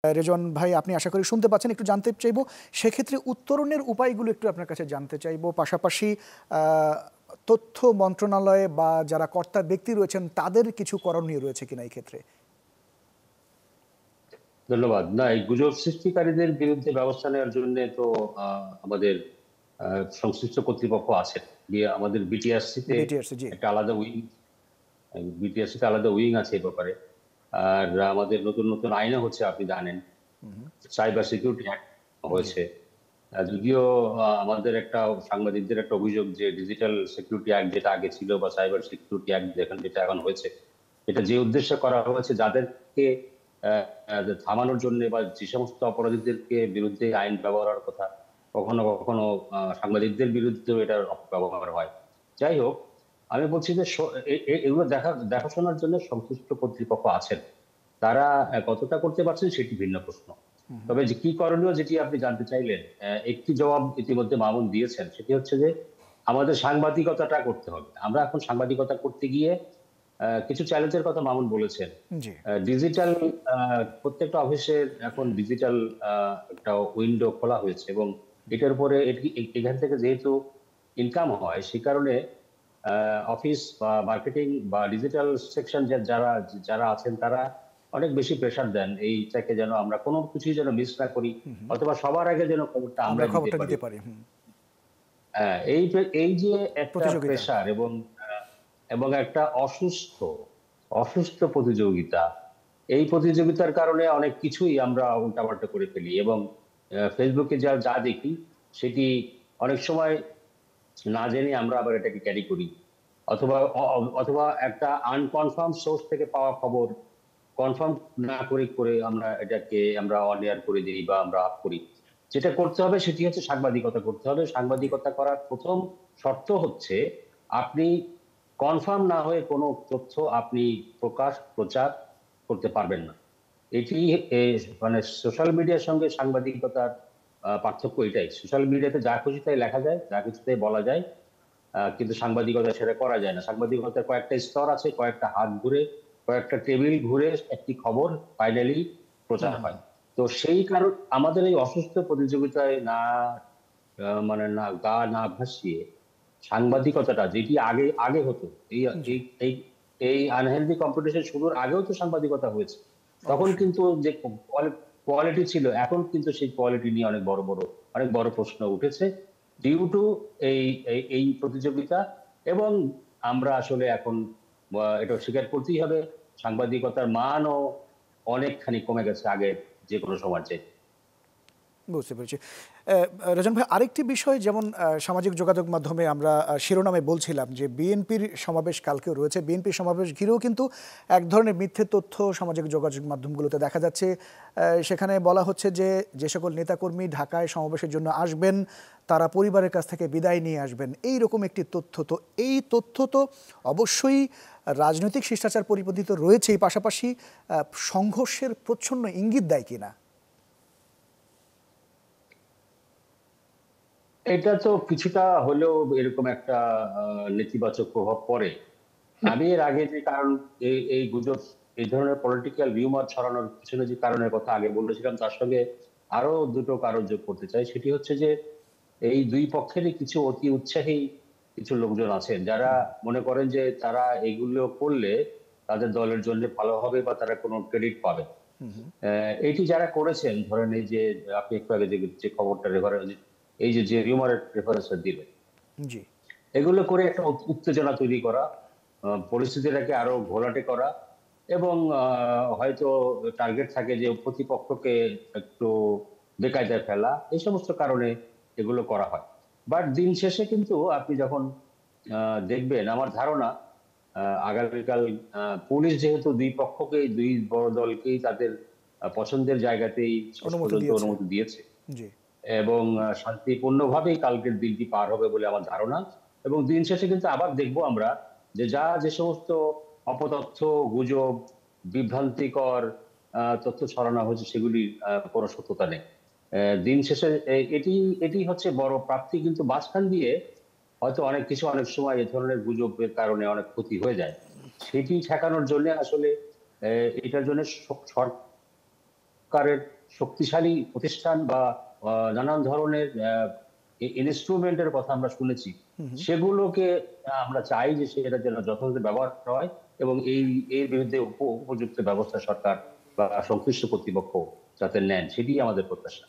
রেজন ভাই, আপনি আশা করি শুনতে পাচ্ছেন। একটু জানতে চাইবো সেক্ষেত্রে উত্তরণের উপায়গুলো একটু আপনার কাছে জানতে চাইবো। পাশাপাশি তথ্য মন্ত্রণালয়ে বা যারা কর্তা ব্যক্তি রয়েছেন তাদের কিছু করণীয় রয়েছে কিনা এই ক্ষেত্রে। ধন্যবাদ। না, এই গুজব সৃষ্টিকারীদের বিরুদ্ধে ব্যবস্থা নেওয়ার জন্য তো আমাদের সংশ্লিষ্ট কর্তৃপক্ষ আছে। আমাদের বিটিআরসিতে বিটিআরসি, জি। একটা আলাদা উইং, বিটিআরসিতে আলাদা উইং আছে এ ব্যাপারে। আর আমাদের নতুন নতুন আইনও হচ্ছে, আপনি জানেন, সাইবার সিকিউরিটি অ্যাক্ট জি। হয়েছে। যদিও আমাদের একটা সাংবাদিকদের একটা অভিযোগ যে ডিজিটাল সিকিউরিটি অ্যাক্ট যেটা আগে ছিল বা সাইবার সিকিউরিটি অ্যাক্ট যেটা এখন হয়েছে, এটা যে উদ্দেশ্যে করা হয়েছে যাদেরকে থামানোর জন্য বা যে সমস্ত অপরাধীদেরকে বিরুদ্ধে আইন ব্যবহারের কথা, কখনো কখনো সাংবাদিকদের বিরুদ্ধেও এটার অপব্যবহার হয়। যাই হোক, আমি বলছি যে এগুলো দেখাশোনার জন্য সংশ্লিষ্ট কর্তৃপক্ষ আছেন। তারা কতটা করতে পারছেন সেটি ভিন্ন প্রশ্ন। তবে যে কি করণীয়, যেটি আপনি জানতে চাইলেন, একটি জবাব ইতিমধ্যে মামুন দিয়েছেন। সেটি হচ্ছে যে আমাদের সাংবাদিকতাটা করতে হবে। আমরা এখন সাংবাদিকতা করতে গিয়ে কিছু চ্যালেঞ্জের কথা মামুন বলেছেন। জি। ডিজিটাল, প্রত্যেকটা অফিসের এখন ডিজিটাল একটা উইন্ডো খোলা হয়েছে এবং এটার উপরে এখান থেকে যেহেতু ইনকাম হয়, সে কারণে অফিস বা মার্কেটিং বা ডিজিটাল সেকশন যারা যারা আছেন তারা অনেক বেশি প্রেসার দেন এইটাকে, যেন আমরা কোনো কিছুই যেন মিস না করি, অথবা সবার আগে যেন খবরটা আমরা আমরা দিতে খবরটা পারি। দিতে পারি। হ্যাঁ, এই যে একটা প্রতিযোগিতা। প্রেসার এবং এবং একটা অসুস্থ অসুস্থ প্রতিযোগিতা, এই প্রতিযোগিতার কারণে অনেক কিছুই আমরা উল্টাপাল্টা করে ফেলি এবং ফেসবুকে যা যা দেখি সেটি অনেক সময় না জেনে আমরা আবার এটাকে ক্যারি করি, অথবা অথবা একটা আনকনফার্ম সোর্স থেকে পাওয়া খবর কনফার্ম না করে করে আমরা অন এয়ার করে দিই বা আমরা আপ করি। যেটা করতে হবে সেটি হচ্ছে সাংবাদিকতা করতে হবে। জি। সাংবাদিকতা করার প্রথম শর্ত হচ্ছে আপনি কনফার্ম না হয়ে কোনো তথ্য আপনি প্রচার করতে পারবেন না। এটি মানে সোশ্যাল মিডিয়ার সঙ্গে সাংবাদিকতার পার্থক্য এটাই। সোশ্যাল মিডিয়াতে যা খুশি তাই লেখা যায়, যা কিছু তাই বলা যায়। কিন্তু সাংবাদিকতা সেটা করা যায় না। সাংবাদিকতার কয়েকটা স্তর আছে, কয়েকটা হাত ঘুরে, কয়েকটা টেবিল ঘুরে একটি খবর ফাইনালি প্রচার হয়। তো সেই কারণ আমাদের এই অসুস্থ প্রতিযোগিতায় না মানে না গা না ভাসিয়ে সাংবাদিকতাটা যেটি আগে আগে হতো, এই জি। এই এই এই আনহেলদি কম্পিটিশন শুরুর আগেও তো সাংবাদিকতা হয়েছে। তখন অবশ্যই। কিন্তু যে কোয়ালিটি ছিল, এখন কিন্তু সেই কোয়ালিটি নিয়ে অনেক বড় প্রশ্ন উঠেছে ডিউ টু এই এই প্রতিযোগিতা। এবং আমরা আসলে এখন এটা স্বীকার করতেই হবে, সাংবাদিকতার মানও অনেকখানি কমে গেছে আগের যে কোনো সময় চাইতে। বুঝতে পেরেছি। রেজন ভাই, আরেকটি বিষয়, যেমন সামাজিক যোগাযোগ মাধ্যমে আমরা শিরোনামে বলছিলাম যে বিএনপির সমাবেশ কালকেও রয়েছে। বিএনপির সমাবেশ ঘিরেও কিন্তু এক ধরনের মিথ্যে তথ্য সামাজিক যোগাযোগ মাধ্যমগুলোতে দেখা যাচ্ছে। সেখানে বলা হচ্ছে যে সকল নেতাকর্মী ঢাকায় সমাবেশের জন্য আসবেন তারা পরিবারের কাছ থেকে বিদায় নিয়ে আসবেন, এই রকম একটি তথ্য। তো এই তথ্য তো অবশ্যই রাজনৈতিক শিষ্টাচার পরিপন্থী রয়েছেই, পাশাপাশি সংঘর্ষের প্রচ্ছন্ন ইঙ্গিত দেয় কিনা। এটা তো কিছুটা হলেও এরকম একটা নেতিবাচক প্রভাব পড়ে। আমি এর আগে যে কারণ এই গুজব, এই ধরনের পলিটিক্যাল রিউমার ছড়ানোর পিছনে যে কারণের কথা আগে বলেছিলাম, তার সঙ্গে আরো দুটো কারণ যোগ করতে চাই। সেটি হচ্ছে যে এই দুই পক্ষেরই কিছু অতি উৎসাহী কিছু লোকজন আছেন যারা মনে করেন যে তারা এগুলো করলে তাদের দলের জন্য ভালো হবে বা তারা কোনো ক্রেডিট পাবে। এটি যারা করেছেন, ধরেন এই যে আপনি একটু আগে যে খবরটা রেফারেন্স, এই যে রিউমারের রেফারেন্সটা দিলেন, জি। এগুলো করে একটা উত্তেজনা তৈরি করা, পরিস্থিতিটাকে আরো ঘোলাটে করা এবং হয়তো টার্গেট থাকে যে প্রতিপক্ষকে একটু বেকায়দায় ফেলা, এই সমস্ত কারণে এগুলো করা হয়। বাট দিন শেষে কিন্তু আপনি যখন দেখবেন, আমার ধারণা আগামীকাল পুলিশ যেহেতু দুই পক্ষকে, দুই বড় দলকেই তাদের পছন্দের জায়গাতেই শেষ অনুমতি পর্যন্ত দিয়েছে। অনুমতি দিয়েছে জি। এবং শান্তিপূর্ণভাবেই কালকের দিনটি পার হবে বলে আমার ধারণা। এবং দিন শেষে কিন্তু আবার দেখবো আমরা যে যে সমস্ত অপতথ্য, গুজব, বিভ্রান্তিকর তথ্য ছড়ানো হয়েছে সেগুলির কোনো সত্যতা নেই। দিন শেষে এটি এটি হচ্ছে বড় প্রাপ্তি, কিন্তু মাঝখান দিয়ে হয়তো অনেক কিছু অনেক সময় এ ধরনের গুজবের কারণে অনেক ক্ষতি হয়ে যায়। সেটি ঠেকানোর জন্য আসলে এটার জন্য সরকারের শক্তিশালী প্রতিষ্ঠান বা নানান ধরনের ইনস্ট্রুমেন্টের কথা আমরা শুনেছি, সেগুলোকে আমরা চাই যে সেটা যেন যথাযথ ব্যবহার করা হয় এবং এর বিরুদ্ধে উপযুক্ত ব্যবস্থা সরকার বা সংশ্লিষ্ট কর্তৃপক্ষ যাতে নেন, সেটি আমাদের প্রত্যাশা।